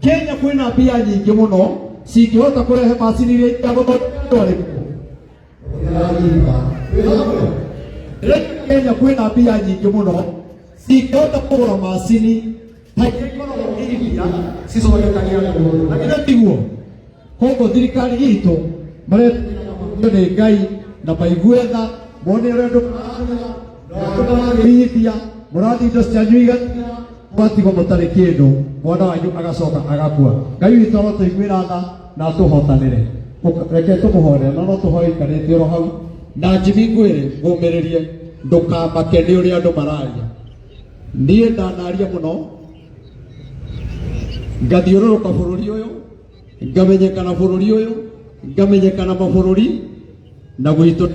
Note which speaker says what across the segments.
Speaker 1: Kenya kwina mbia nyingi muno cingihota kurehe macini iria itagũthondeka Kenya kwina mbia nyingi muno cingihota kũgũra macini ta iria ikoragwo iria cithondekagia andũ, lakini tiguo. Koguo thirikari itũ maretĩkĩra nĩ Ngai na maigwetha mone ũrĩa andũ maragĩithia mũrathi indo cianyu igathira mwatigwo mũtarĩ kĩndũ, mwana wanyu agacoka agakua. Ngai witũ arotũiguĩra tha na tũhotanĩre. Reke tũmũhorere no tũhoe ikarĩte oro hau na njimi ngwĩre mũmĩrĩrie ndũkamake nĩ ũrĩa andũ mararia. Niĩ ndanaria mũno ngathiũrũrũka bũrũri ũyũ ngamenyekana bũrũri ũyũ ngamenyekana mabũrũri na gwitũ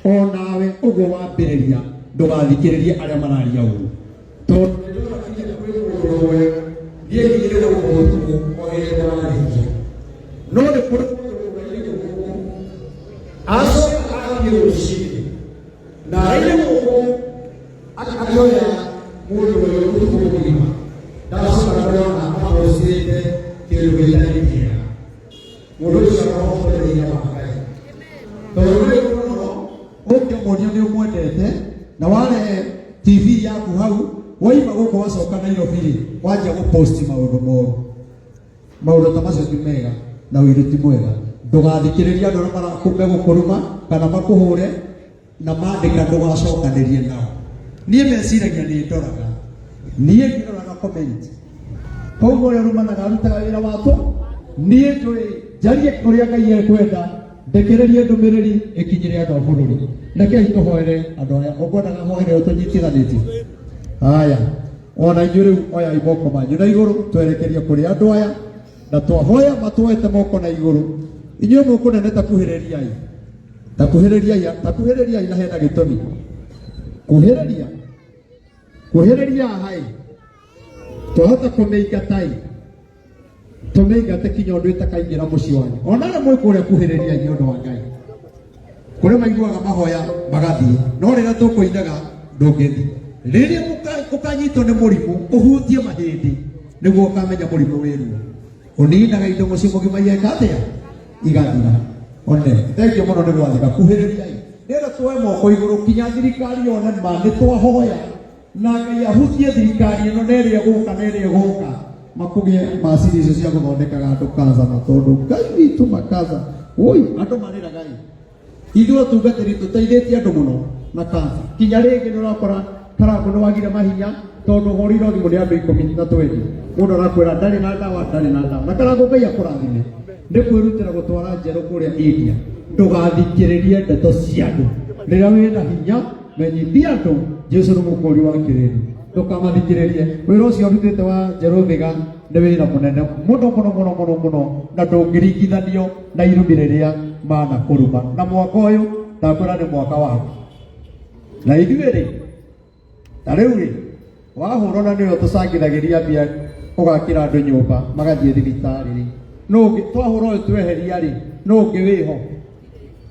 Speaker 1: onawe ũguo wambĩrĩria ndũgathikĩrĩrie arĩa mararia ũguo tondũ no nĩ kũrĩ acoka agathiĩ rũciinĩ na araire gũkũ akĩoya mũndũ ũyũ ũtukũ mũgima ndacoka ndona amũcĩte kĩndũ gĩtarĩ kĩega. Mũndũ ũcio arohotithia wa Ngai tondũ ũkĩmũria nĩ ũmwendete na ware TV yaku hau waima gũkũ wacoka Nairobi wanja gũposti maũndũ moru, maũndũ ta macio ti mega na wĩru ti mwega. Ndũgathikĩrĩria andũ arĩa marakũme gũkũruma kana makũhũre na mandĩka ndũgacokanĩrie nao. Niĩ meciragia nĩ ndoraga, niĩ ngĩroraga comment koguo ũrĩa ũrũmanaga arutaga wĩra wake niĩ njũĩ njarie kũrĩa Ngai ekwenda ndekererie ndũmĩrĩri ĩkinyĩre andũ a bũrũri. Rekei tũhoere andũ aya ũkwendaga hoere ũtũnyitithanĩtie. Haya, ona inyuĩ rĩu oyai moko manyu na igũrũ twerekerie kũrĩ andũ aya na twahoya matwoete moko na igũrũ. Inyuĩ mũkũnene takuhĩrĩriai na hena gĩtũmi. Kuhĩrĩria hai twahota kũmĩingatai tũmĩingate kinya ũndũ ĩtakaingĩra mũciĩ wanyu. Ona arĩa mwĩkũrĩa kuhĩrĩria nĩ ũndũ wa Ngai kũrĩ maiguaga mahoya magathiĩ no rĩrĩa tũkũinaga ndũngĩthiĩ. Rĩrĩa ũkanyitwo nĩ mũrimũ ũhutie mahĩndĩ nĩguo ũkamenya mũrimũ wĩruo ũninaga indo mũciĩ mũgima yeka atĩa igathira. One thengio mũno nĩ gwathĩka kuhĩrĩriai nĩgetha tuoe moko igũrũ kinya thirikari yone ma nĩ twahoya na Ngai ahutie thirikari ĩno na ĩrĩa ĩgũka makũgĩe macini icio cia gũthondekaga andũ kanca na tondũ Ngai witũ makaza andũ marĩraga ithuĩ tungatĩri tũteithĩtie andũ mũno na kanca. Kinya rĩngĩ nĩ ũrakora Karangũ nĩ wagire mahinya tondũ hũrĩirwo thimũ nĩ andũ 12 mũndũ arakwĩra ndarĩ na ndawa na Karangũ Ngai akũrathime nĩ kwĩrutĩra gũtwara njerũ kũrĩa India. Ndũgathikĩrĩrie ndeto cia andũ rĩrĩa wĩna hinya menyithia andũ Jesũ nĩ mũkũri wa kĩrĩndĩ ndũkamathikĩrĩrie. Wĩra ũcio ũrutĩte wa Njerũ Thĩga nĩ wĩra mũnene mũno na ndũngĩringithanio na irumi rĩrĩa mana kũruma. Na mwaka ũyũ ndakwĩra nĩ mwaka waku na ithuĩ rĩ ta rĩu rĩ wahũrwo na nĩyo tũcangithagĩria mbia ũgakĩra andũ nyũmba magathiĩ thibitarĩ rĩ twahũrwo ũyũ tweheria rĩ no ũngĩ wĩho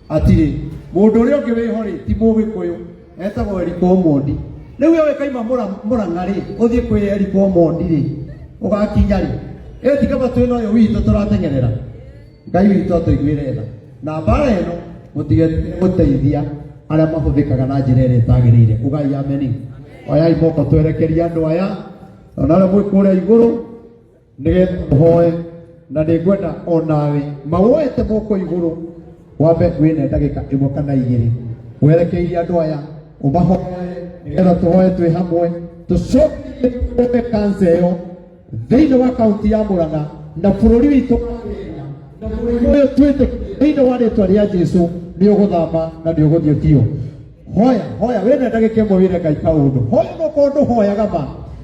Speaker 1: atirĩ mũndũ ũrĩa ũngĩ wĩho rĩ ti Mũgĩkũyũ etagwo Eric Omondi. Rĩu we kaima Mũrang'a rĩ ũthiĩ kwĩ Eric Omondi rĩ ũgakinya rĩ ĩti kama twĩna ũyũ witũ tũrateng'erera. Ngai witũ atũiguĩre tha na mbara ĩno mũtige gũteithia arĩa mahũthĩkaga na njĩra ĩrĩa ĩtagĩrĩire. Ugai ameni. Oyai moko twerekeria andũ aya ona arĩa mwĩ kũrĩa igũrũ nĩgetha tũhoe na nĩngwenda onawe mawoete moko igũrũ wambe wĩne ndagĩka ĩmwe kana igĩrĩ werekeirie andũ aya ũmahoe nĩgetha tũhoe twĩ hamwe tũcokie kanca ĩyo thĩinĩ wa kaunti ya Murang'a na bũrũri witũ na mũrimũ ũyũ twĩte thĩinĩ wa rĩtwa rĩa Jesũ nĩ ũgũthama na nĩ ũgũthiĩ biũ. Hoya wĩna ndagĩka ĩmwe wĩre Ngai kaũndũ. Hoya no kũndũ hoyaga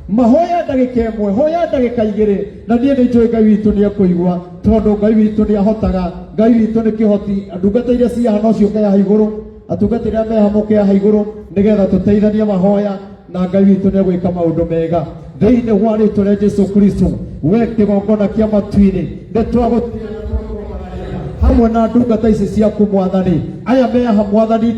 Speaker 1: mahoya ndagĩka ĩmwe, hoya ndagĩka igĩrĩ, na niĩ nĩ njũĩ Ngai witũ nĩ ekũigua, tondũ Ngai witũ nĩ ahotaga. Ngai witũ nĩ kĩhoti. Ndungata iria ciahana ũcio ũkeaha igũrũ, atungata iria meha mũkeaha igũrũ, nĩgetha tũteithanie mahoya na Ngai witũ nĩ egwĩka maũndũ mega thĩinĩ wa rĩtwa rĩa Jesũ Kristo. We kĩgongona kĩa matu-inĩ nĩ twagũtĩra hamwe na ndungata ici ciaku Mwathani, aya meha Mwathani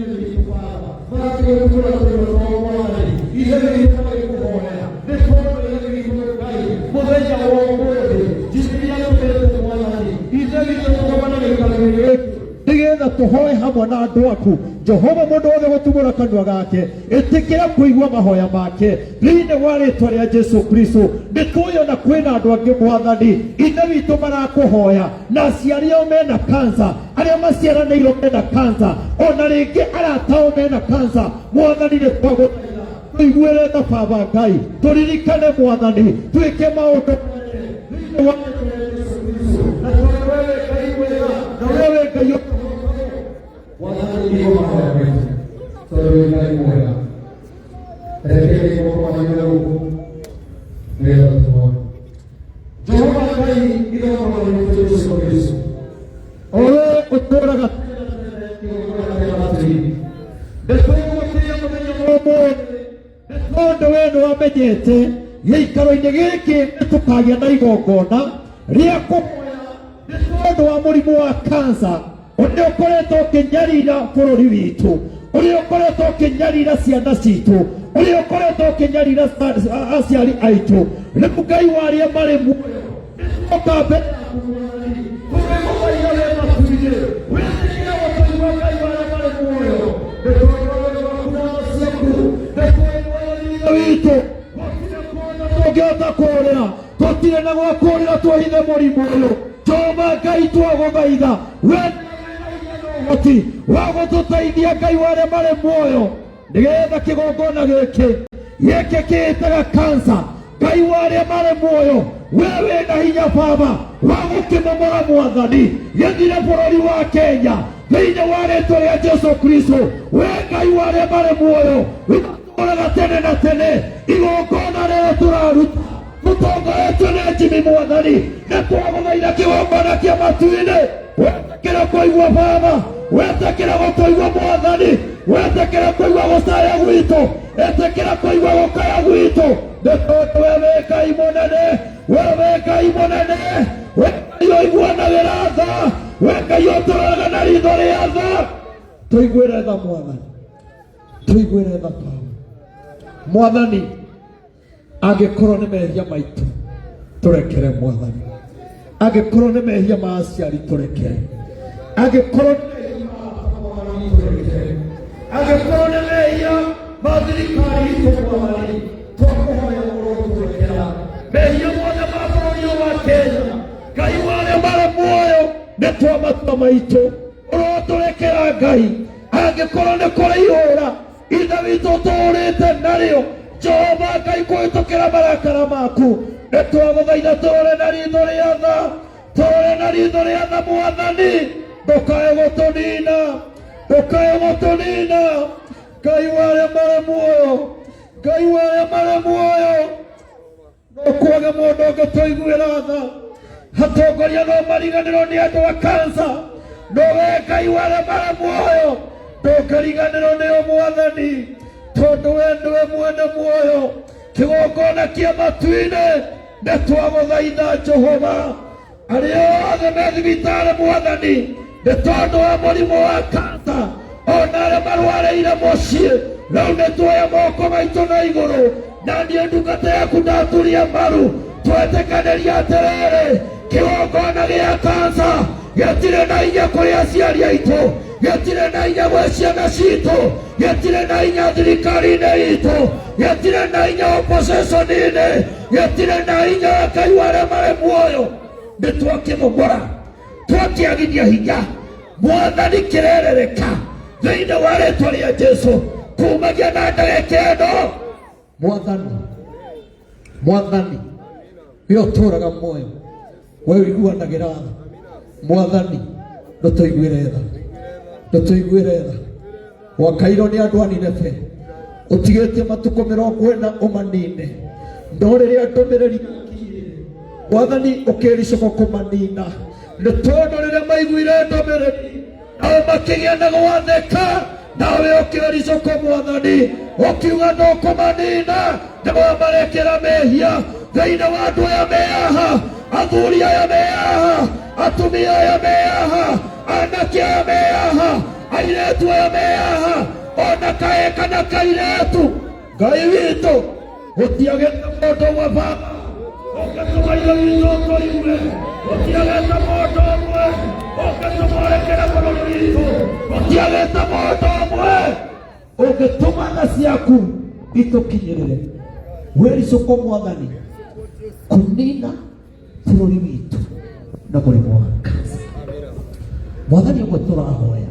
Speaker 1: nĩgetha tũhoe hamwe na andũ aku Jehova. Mũndũ wothe gũtumũra kanua gake ĩtĩkĩra kũigua mahoya make thĩinĩ wa rĩtwa rĩa Jesũ Kristo. Nĩ tũĩ ona kwĩna andũ angĩ Mwathani, ithe witũ marakũhoya, na aciari ao mena kansa, arĩa maciaranĩirwo mena kansa, ona rĩngĩ aratao mena kansa. Mwathani nĩ twagũthaitha tũiguĩre tha Baba Ngai, tũririkane Mwathani, twĩke maũndũ thĩinĩ wa rĩtwa rĩa Jesũ Kristo. Na wewe Ngai mwega, na wewe Ngai Mwathani nĩ mahoya maitũ, tondũ wĩ Ngai mwega. Rekei moko manyu gũkũ nĩgetha tũhoe. Jehova Ngai ithomo rĩu Jesũ Kristo, o wee ũtũũraga ndĩtũgũgũtĩĩa mũthenya ũmũthĩ, nĩ tondũ wee nĩwamenyete gĩikaro-inĩ gĩkĩ nĩtũkagĩa na igongona rĩa kũhoya nĩ tondũ wa mũrimũ wa kansa ũrĩa ũkoretwo ũkĩnyarira bũrũri witũ, ũrĩa ũkoretwo ũkĩnyarira ciana citũ, ũrĩa ũkoretwo ũkĩnyarira aciari aitũ. Rĩu Ngai warĩa marĩ muoyo nĩtũka mbere yaku Mwathani, tũgĩgũthaitha wee matu-inĩ, wĩtĩkĩre gũtũigua Ngai warĩa marĩ muoyo, nĩ tondũ wĩra waku na tha ciaku nĩ twĩmwĩrĩire witũ. Gũtirĩ kũndũ tũngĩhota kũũrĩra, tũtirĩ na gwa kũũrĩra twĩhithe mũrimũ ũyũ. Jehova Ngai twagũthaitha, wee hoti wa gũtũteithia Ngai warĩa marĩ muoyo, nĩgetha kĩgongona gĩkĩ kĩĩtaga kansa. Ngai warĩa marĩ muoyo, wee wĩna hinya Baba wa gũkĩmomora Mwathani, gĩthire bũrũri wa Kenya thĩinĩ wa rĩtwa rĩa Jesũ Kristo. Wee Ngai warĩa marĩ muoyo, ũtũũraga tene na tene. Igongona rĩrĩa tũraruta tũtongoretio nĩ Jimmy Mwathani, nĩ twagũthaitha kĩgongona kĩa matu-inĩ, wetĩkĩra kũigua Baba, wetĩkĩra gũtũigua Mwathani, wetĩkĩra kũigua gũcaya gwitũ, etĩkĩra kũigua gũkaya gwitũ, nĩ tondũ wee wĩ Ngai mũnene, wee wĩ Ngai mũnene, wee Ngai ũiguanagĩra tha, wee Ngai ũtũũraga na ritho rĩa tha. Tũiguĩre tha Mwathani, tũiguĩre tha Baba. Mwathani, angĩkorwo nĩ mehia maitũ tũrekere Mwathani, angĩkorwo nĩ mehia ma aciari tũrekere, angĩkorwo nĩ mehia ma Mwathani tũrekere, angĩkorwo nĩ mehia ma thirikari itũ Mwathani, twakũhoya ũrotũrekera mehia mothe ma bũrũri ũyũ wa Kenya. Ngai warĩa marĩ muoyo, nĩ twamatua maitũ ũrotũrekera Ngai. Angĩkorwo nĩ kũrĩ ihũra ithe witũ tũũrĩte narĩo, Jehova Ngai kũhĩtũkĩra marakara maku, nĩ twagũthaitha tũrore na ritho rĩa tha, tũrore na ritho rĩa tha Mwathani, ndũkae gũtũnina, ndũkae gũtũnina. Ngai warĩa marĩ muoyo, Ngai warĩa marĩ muoyo, no kwage mũndũ ũngĩtũiguĩra tha. Atongoria no mariganĩrwo nĩ andũ a kansa, no wee Ngai warĩa marĩ muoyo ndũngĩriganĩrwo nĩo Mwathani, tondũ wee nĩwe mwene muoyo. Kĩgongona kĩa matu-inĩ nĩ twagũthaitha Jehova, arĩa othe me thibitarĩ Mwathani nĩ tondũ wa mũrimũ wa kansa, ona arĩa marwarĩire mũciĩ, rĩu nĩ tuoya moko maitũ na igũrũ, na niĩ ndungata yaku ndaturia mbaru, twetĩkanĩria atĩrĩrĩ, kĩgongona gĩa kansa gĩtirĩ na hinya kũrĩ aciari aitũ, gĩtirĩ na hinya gwĩ ciana citũ, gĩtirĩ na hinya thirikari-inĩ itũ, gĩtirĩ na hinya opposition-inĩ, gĩtirĩ na hinya Ngai warĩa marĩ muoyo. Nĩ twakĩmũgũra, twakĩagithia hinya, Mwathani kĩrerereka thĩinĩ wa rĩtwa rĩa Jesũ kumagia na ndagĩka ĩno. Mwathani, Yo tũraga muoyo we wĩiguanagira Mwathani ndũtũiguĩre tha wakairwo nĩ andũ a Nineve ũtigĩtie matukũ 40 ũmanine no rĩrĩa ndũmĩrĩri Mwathani ũkĩricũka kũmanina nĩ tondũ rĩrĩa maiguire ndũmĩrĩri nao makĩgĩa na gwathĩka nawe ũkĩricũka Mwathani ũkiuga ndũkũmanina nĩguo marekera mehia thĩinĩ wa andũ aya mehaha athuri aya mehaha atumia aya mehaha anake aya mehaha airĩtu aya mehaha ona kaĩ kana kairĩtu Ngai witũ gũtiagĩte mũndũ ũmwe baba ũngĩtũma indo witũ tũigue gũtiagĩte mũndũ ũmwe ũngĩtũmũrekera bũrũri witũ gũtiagĩte mũndũ ũmwe ũngĩtũma tha ciaku itũkinyĩrĩre wĩricũkwo Mwathani kunina bũrũri witũ na mũrimũ wa kansa Mwathani ũguo tũrahoya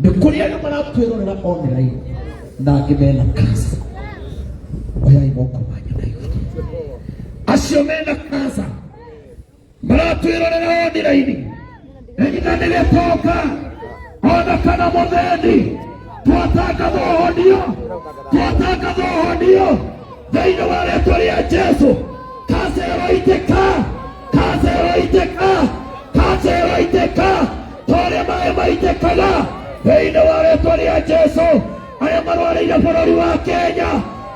Speaker 1: nĩ kũrĩ andũ maratwĩrorera online na angĩ mena kansa oyai moko manyu na igũrũ acio mena kansa maratwĩrorera online ĩgina nĩgĩtoka ona kana mũthĩni twatangatha ũhonio thĩinĩ wa rĩĩtwa rĩa Jesũ kansa ĩroitĩka torĩa maĩ maitĩkaga thĩinĩ wa rĩĩtwa rĩa Jesũ arĩa marwarĩire bũrũri wa Kenya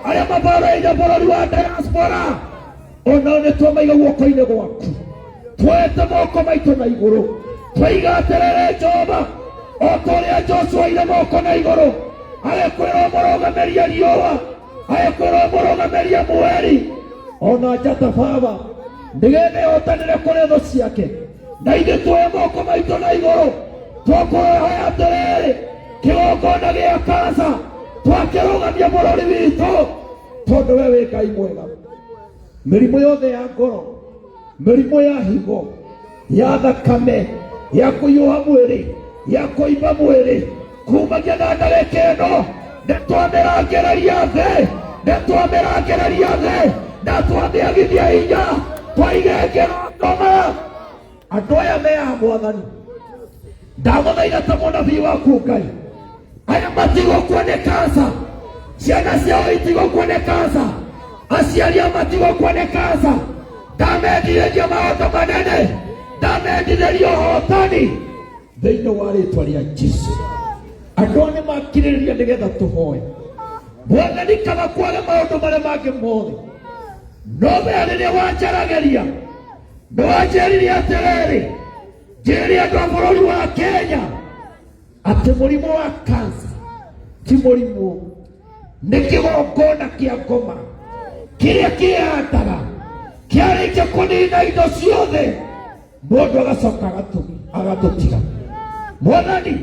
Speaker 1: arĩa mabarĩire bũrũri wa diaspora onao nĩ twamaiga guoko-inĩ gwaku twoete moko maitũ na igũrũ twoiga atĩrĩrĩ Jehova o torĩa Joshua aire moko na igũrũ agĩkwĩrwo mũrũgamĩrie riũa agĩkwĩrwo mũrũgamĩrie mweri ona njata baba nĩgetha ĩhotanĩre kũrĩ thũ ciake na ithuĩ tuoye moko maitũ na igũrũ twakũhoya atĩrĩrĩ kĩgongona gĩa kansa twakĩrũgamia bũrũri witũ tondũ we wĩ Ngai mwega mĩrimũ yothe ya ngoro mĩrimũ ya higo ya thakame ya kũhiũha mwĩrĩ ya kũimba mwĩrĩ kumagia na ndagĩka ĩno nĩtwamĩrangĩrĩria thĩ na twamĩagithia hinya twaige ngĩrondoma andũ aya mehaha Mwathani ndagũthaitha ta mũnabii waku Ngai aya matigũkua nĩ kansa ciana ciao itigũkua nĩ kansa aciari ao matigũkua nĩ kansa ndamendithĩria maũndũ manene ndamendithĩria ũhotani thĩinĩ wa rĩĩtwa rĩa Jesũ andũ nĩ makirĩrĩria nĩgetha tũhoe Mwathani kana kwage maũndũ marĩa mangĩ mothe no we rĩrĩa wanjaragĩria nĩ wanjĩrire atĩrĩrĩ njĩrĩre andũ a bũrũri wa Kenya atĩ mũrimũ wa kansa ti mũrimũ nĩ kĩgongona kĩa ngoma kĩrĩa kĩhandaga kĩarĩkia kũnina indo ciothe mũndũ agacoka agatũtiga Mwathani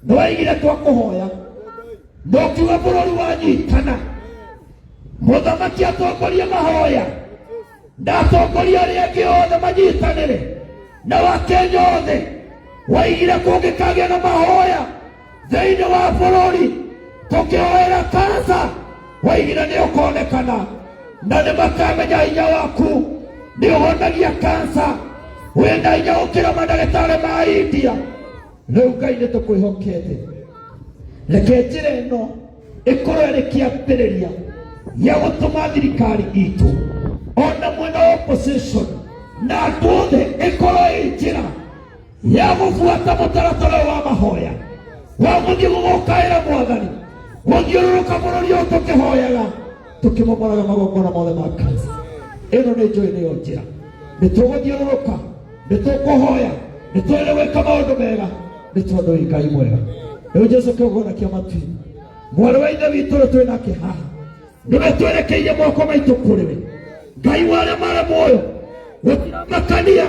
Speaker 1: nĩ waigire twakũhoya no kiuga bũrũri wanyitana mũthamaki atongoria mahoya na atongoria arĩa angĩ othe manyitanĩre na Wakenya othe waigire kũngĩkagĩa na mahoya thĩinĩ wa bũrũri tũkĩhoera kansa waigire nĩ ũkonekana na nĩ makamenya hinya waku nĩ ũhonagia kansa wĩna hinya gũkĩra mandagĩtarĩ ma India rĩu Ngai nĩ tũkwĩhokete reke njĩra ĩno ĩkorwo ĩrĩ kĩambĩrĩria gĩa gũtũma thirikari itũ ona mwena opposition na andũ othe ĩkorwo ĩ njĩra ya gũbuata mũtaratara wa mahoya wa gũthiĩ gũgũkaĩra Mwathani gũthiũrũrũka bũrũri ũyũ tũkĩhoyaga tũkĩmomoraga magongona mothe ma kansa ĩno nĩ njũĩ nĩyo njĩra nĩ tũgũthiũrũrũka nĩ tũkũhoya nĩ twende gwĩka maũndũ mega nĩ tondũ wĩ Ngai mwega rĩu Jesũ kĩgongona kĩa matu mwarĩ wa ithe witũ ũrĩa twĩ nake haha nĩwe twerekeire moko maitũ kũrĩ we Ngai wa arĩa marĩ muoyo gũtiramakania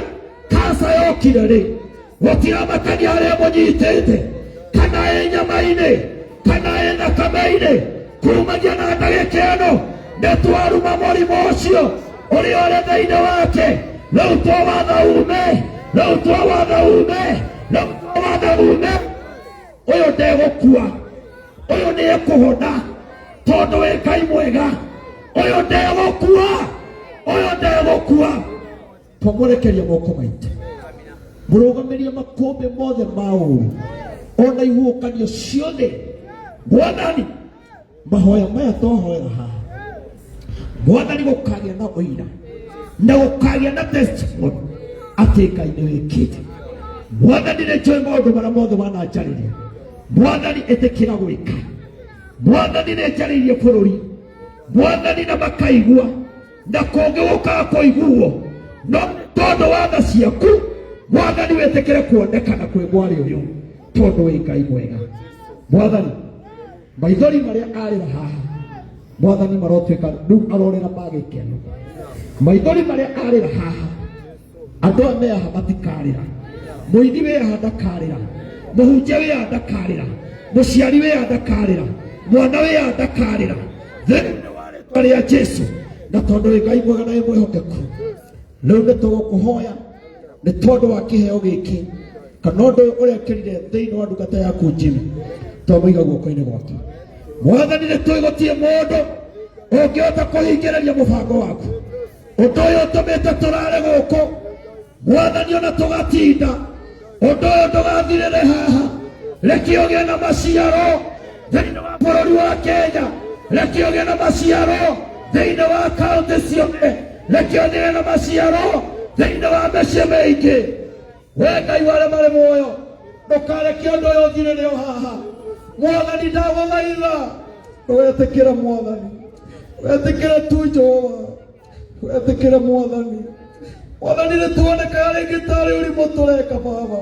Speaker 1: kansa yokire rĩ gũtiramakania harĩa mũnyitĩte kana ĩ nyama-inĩ kana ĩ thakame-inĩ kumagia na ndagĩka ĩno nĩ twaruma mũrimũ ũcio ũrĩa ũrĩ thĩinĩ wake rĩu twawatha ume ũyũ ndegũkua ũyũ nĩ ekũhona tondũ wĩ Ngai mwega ũyũ ndegũkua oyo ndegukua twamurekeria moko maitu murugameria makumbi mothe mauru ona ihukanio ciothe Mwathani mahoya maya twahoera haha Mwathani gukagia na uira na gukagia na testimony ati Ngai nĩ wĩkĩte Mwathani nĩ njũĩ maũndũ marĩa mothe wananjarĩria Mwathani ĩtĩkĩra gwĩka Mwathani nĩ njarĩirie bũrũri Mwathani na makaigua na kũngĩ gũkaga kũiguo no tondũ wa tha ciaku Mwathani wĩtĩkĩre kuonekana kwĩ mwarĩ ũyũ tondũ wĩ Ngai mwega Mwathani maithori marĩa arĩra haha Mwathani marotuĩka rĩu arorera magĩkeno maithori marĩa arĩra haha andũ a meaha matikarĩra mũini wĩaha ndakarĩra mũhunjia wĩaha ndakarĩra mũciari wĩaha ndakarĩra mwana wĩaha ndakarĩra thĩinĩ wa rĩĩtwa rĩa Jesũ na tondũ wĩ Ngai mwega na wĩ mwĩhokeku rĩu nĩtũgũkũhoya nĩ tondũ wa kĩheo gĩkĩ kana ũndũ ũrĩa kĩrire thĩinĩ wa ndungata yaku Jimmy twamũiga guoko-inĩ gwaku Mwathani nĩtwĩgũtie mũndũ ũngĩhota kũhingĩrĩria mũbango waku ũndũ ũyũ ũtũmĩte tũrare gũkũ Mwathani ona tũgatinda ũndũ ũyũ ndũgathirĩre haha reke ũgĩe na maciaro thĩinĩ wa bũrũri wa Kenya reke ũgĩe na maciaro thĩinĩ wa kaunti ciothe reke ũgĩe na maciaro thĩinĩ wa mĩciĩ mĩingĩ we Ngai wa arĩa marĩ muoyo ndũkareke ũndũ ũyũ ũthirĩre o haha Mwathani ndagũthaitha wetĩkĩre Mwathani wetĩkĩre tu Jehova wetĩkĩre Mwathani Mwathani nĩtuonekaga rĩngĩ tarĩ ũrimũ tũreka Baba